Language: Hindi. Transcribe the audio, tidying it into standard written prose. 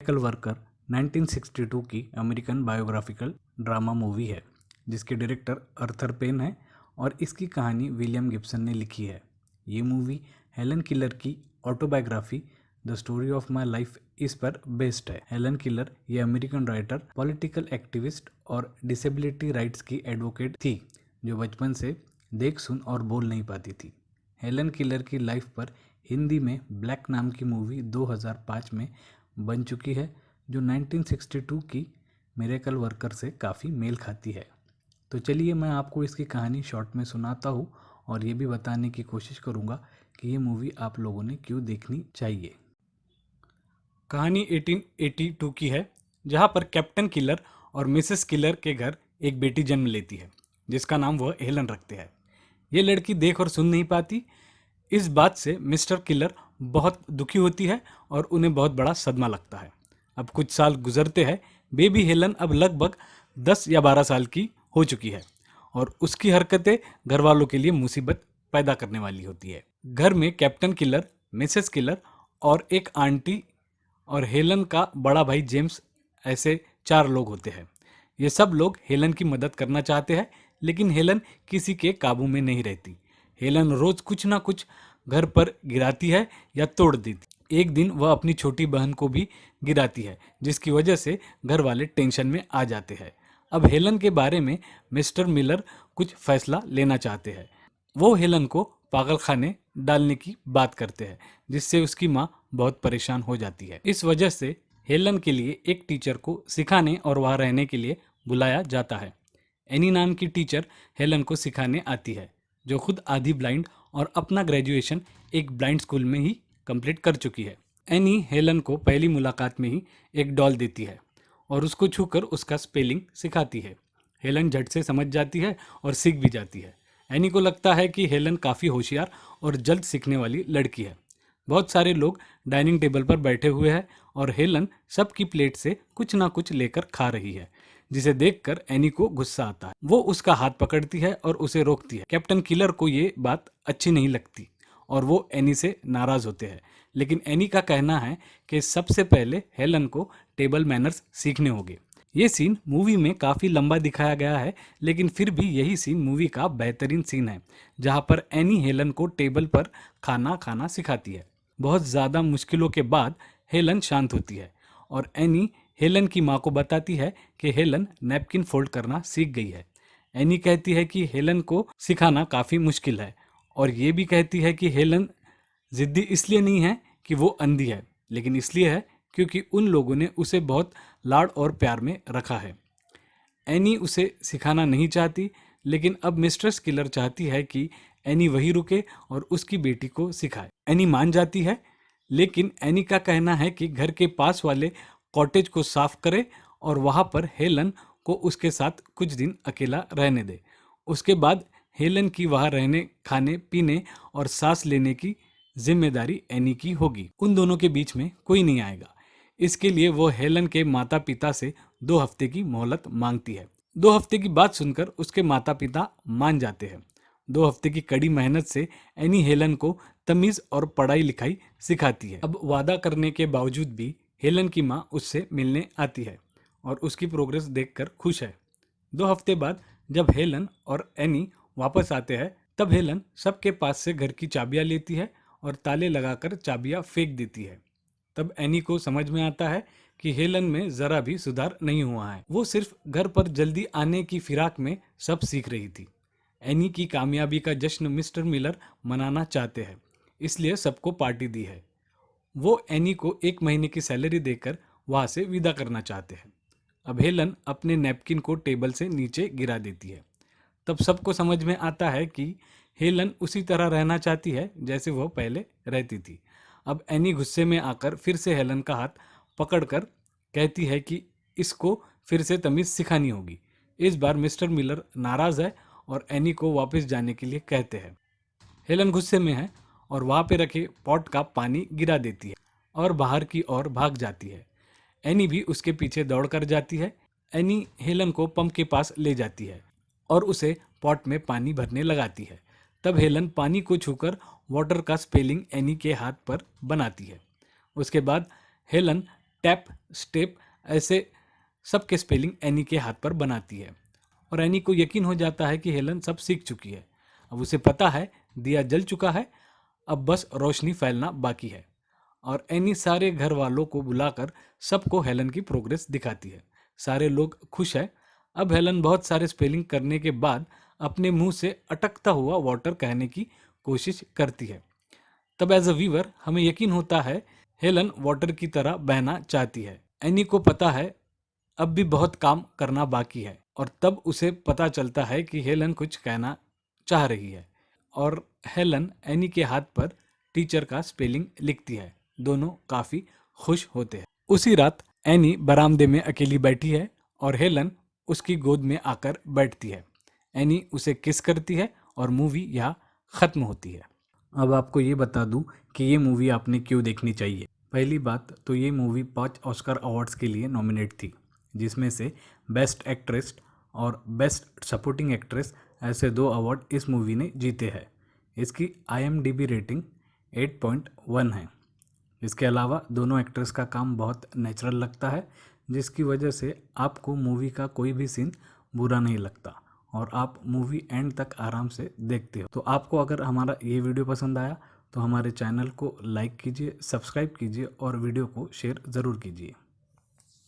मिरेकल वर्कर 1962 की अमेरिकन बायोग्राफिकल ड्रामा मूवी है जिसके डायरेक्टर अर्थर पेन है और इसकी कहानी विलियम गिब्सन ने लिखी है। ये मूवी हेलन किलर की autobiography the story of my life इस पर बेस्ड है। हेलन किलर ये अमेरिकन राइटर, पॉलिटिकल एक्टिविस्ट और डिसेबिलिटी राइट्स की एडवोकेट थी जो बचपन से देख सुन और बोल नहीं पाती थी। हेलन किलर की लाइफ पर हिंदी में ब्लैक नाम की मूवी 2005 में बन चुकी है जो 1962 की मिरेकल वर्कर से काफ़ी मेल खाती है। तो चलिए मैं आपको इसकी कहानी शॉर्ट में सुनाता हूँ और ये भी बताने की कोशिश करूँगा कि ये मूवी आप लोगों ने क्यों देखनी चाहिए। कहानी 1882 की है जहाँ पर कैप्टन किलर और मिसेस किलर के घर एक बेटी जन्म लेती है जिसका नाम वह हेलन रखते हैं। ये लड़की देख और सुन नहीं पाती। इस बात से मिस्टर किलर बहुत दुखी होती है और उन्हें बहुत बड़ा सदमा लगता है। अब कुछ साल गुजरते हैं। बेबी हेलन अब लगभग 10 या 12 साल की हो चुकी है और उसकी हरकतें घर वालों के लिए मुसीबत पैदा करने वाली होती है। घर में कैप्टन किलर, मिसेस किलर और एक आंटी और हेलन का बड़ा भाई जेम्स, ऐसे 4 लोग होते हैं। ये सब लोग हेलन की मदद करना चाहते हैं लेकिन हेलन किसी के काबू में नहीं रहती। हेलन रोज कुछ ना कुछ घर पर गिराती है या तोड़ देती। एक दिन वह अपनी छोटी बहन को भी गिराती है जिसकी वजह से घर वाले टेंशन में आ जाते हैं। अब हेलन के बारे में मिस्टर मिलर कुछ फैसला लेना चाहते हैं। वो हेलन को पागलखाने डालने की बात करते हैं जिससे उसकी माँ बहुत परेशान हो जाती है। इस वजह से हेलन के लिए एक टीचर को सिखाने और वहाँ रहने के लिए बुलाया जाता है। एनी नाम की टीचर हेलन को सिखाने आती है जो खुद आधी ब्लाइंड और अपना ग्रेजुएशन एक ब्लाइंड स्कूल में ही कंप्लीट कर चुकी है। एनी हेलन को पहली मुलाकात में ही एक डॉल देती है और उसको छूकर उसका स्पेलिंग सिखाती है। हेलन झट से समझ जाती है और सीख भी जाती है। एनी को लगता है कि हेलन काफ़ी होशियार और जल्द सीखने वाली लड़की है। बहुत सारे लोग डाइनिंग टेबल पर बैठे हुए हैं और हेलन सबकी प्लेट से कुछ ना कुछ लेकर खा रही है जिसे देखकर एनी को गुस्सा आता है। वो उसका हाथ पकड़ती है और उसे रोकती है। कैप्टन किलर को ये बात अच्छी नहीं लगती और वो एनी से नाराज होते हैं, लेकिन एनी का कहना है कि सबसे पहले हेलन को टेबल मैनर्स सीखने होंगे। ये सीन मूवी में काफ़ी लंबा दिखाया गया है लेकिन फिर भी यही सीन मूवी का बेहतरीन सीन है जहाँ पर एनी हेलन को टेबल पर खाना खाना सिखाती है। बहुत ज़्यादा मुश्किलों के बाद हेलन शांत होती है और एनी हेलन की माँ को बताती है कि हेलन नैपकिन फोल्ड करना सीख गई है। एनी कहती है कि हेलन को सिखाना काफ़ी मुश्किल है और ये भी कहती है कि हेलन ज़िद्दी इसलिए नहीं है कि वो अंधी है, लेकिन इसलिए है क्योंकि उन लोगों ने उसे बहुत लाड और प्यार में रखा है। एनी उसे सिखाना नहीं चाहती लेकिन अब मिस्ट्रेस किलर चाहती है कि एनी वहीं रुके और उसकी बेटी को सिखाए। एनी मान जाती है लेकिन एनी का कहना है कि घर के पास वाले कॉटेज को साफ करे और वहाँ पर हेलन को उसके साथ कुछ दिन अकेला रहने दे। उसके बाद हेलन की वहाँ रहने, खाने पीने और सांस लेने की जिम्मेदारी एनी की होगी। उन दोनों के बीच में कोई नहीं आएगा। इसके लिए वो हेलन के माता पिता से 2 हफ्ते की मोहलत मांगती है। 2 हफ्ते की बात सुनकर उसके माता पिता मान जाते हैं। 2 हफ्ते की कड़ी मेहनत से एनी हेलन को तमीज़ और पढ़ाई लिखाई सिखाती है। अब वादा करने के बावजूद भी हेलन की माँ उससे मिलने आती है और उसकी प्रोग्रेस देखकर खुश है। 2 हफ्ते बाद जब हेलन और एनी वापस आते हैं तब हेलन सबके पास से घर की चाबियाँ लेती है और ताले लगाकर चाबियाँ फेंक देती है। तब एनी को समझ में आता है कि हेलन में ज़रा भी सुधार नहीं हुआ है। वो सिर्फ घर पर जल्दी आने की फिराक में सब सीख रही थी। एनी की कामयाबी का जश्न मिस्टर मिलर मनाना चाहते हैं, इसलिए सबको पार्टी दी है। वो एनी को 1 महीने की सैलरी देकर वहाँ से विदा करना चाहते हैं। अब हेलन अपने नैपकिन को टेबल से नीचे गिरा देती है। तब सबको समझ में आता है कि हेलन उसी तरह रहना चाहती है जैसे वह पहले रहती थी। अब एनी गुस्से में आकर फिर से हेलन का हाथ पकड़कर कहती है कि इसको फिर से तमीज़ सिखानी होगी। इस बार मिस्टर मिलर नाराज़ है और एनी को वापस जाने के लिए कहते हैं। हेलन गुस्से में है और वहाँ पे रखे पॉट का पानी गिरा देती है और बाहर की ओर भाग जाती है। एनी भी उसके पीछे दौड़ कर जाती है। एनी हेलन को पंप के पास ले जाती है और उसे पॉट में पानी भरने लगाती है। तब हेलन पानी को छूकर वाटर का स्पेलिंग एनी के हाथ पर बनाती है। उसके बाद हेलन टैप, स्टेप ऐसे सब के स्पेलिंग एनी के हाथ पर बनाती है और एनी को यकीन हो जाता है कि हेलन सब सीख चुकी है। अब उसे पता है दिया जल चुका है, अब बस रोशनी फैलना बाकी है। और एनी सारे घर वालों को बुलाकर सबको हेलन की प्रोग्रेस दिखाती है। सारे लोग खुश है। अब हेलन बहुत सारे स्पेलिंग करने के बाद अपने मुंह से अटकता हुआ वाटर कहने की कोशिश करती है। तब एज अ वीवर हमें यकीन होता है हेलन वाटर की तरह बहना चाहती है। एनी को पता है अब भी बहुत काम करना बाकी है और तब उसे पता चलता है कि हेलन कुछ कहना चाह रही है और हेलन एनी के हाथ पर टीचर का स्पेलिंग लिखती है। दोनों काफी खुश होते हैं। उसी रात एनी बरामदे में अकेली बैठी है और हेलन उसकी गोद में आकर बैठती है। एनी उसे किस करती है और मूवी यहाँ खत्म होती है। अब आपको ये बता दूं कि ये मूवी आपने क्यों देखनी चाहिए। पहली बात तो ये मूवी 5 ऑस्कर अवार्ड्स के लिए नॉमिनेट थी, जिसमें से बेस्ट एक्ट्रेस और बेस्ट सपोर्टिंग एक्ट्रेस ऐसे 2 अवार्ड इस मूवी ने जीते हैं। इसकी IMDb रेटिंग 8.1 है। इसके अलावा दोनों एक्ट्रेस का काम बहुत नेचुरल लगता है, जिसकी वजह से आपको मूवी का कोई भी सीन बुरा नहीं लगता और आप मूवी एंड तक आराम से देखते हो। तो आपको अगर हमारा ये वीडियो पसंद आया तो हमारे चैनल को लाइक कीजिए, सब्सक्राइब कीजिए और वीडियो को शेयर ज़रूर कीजिए।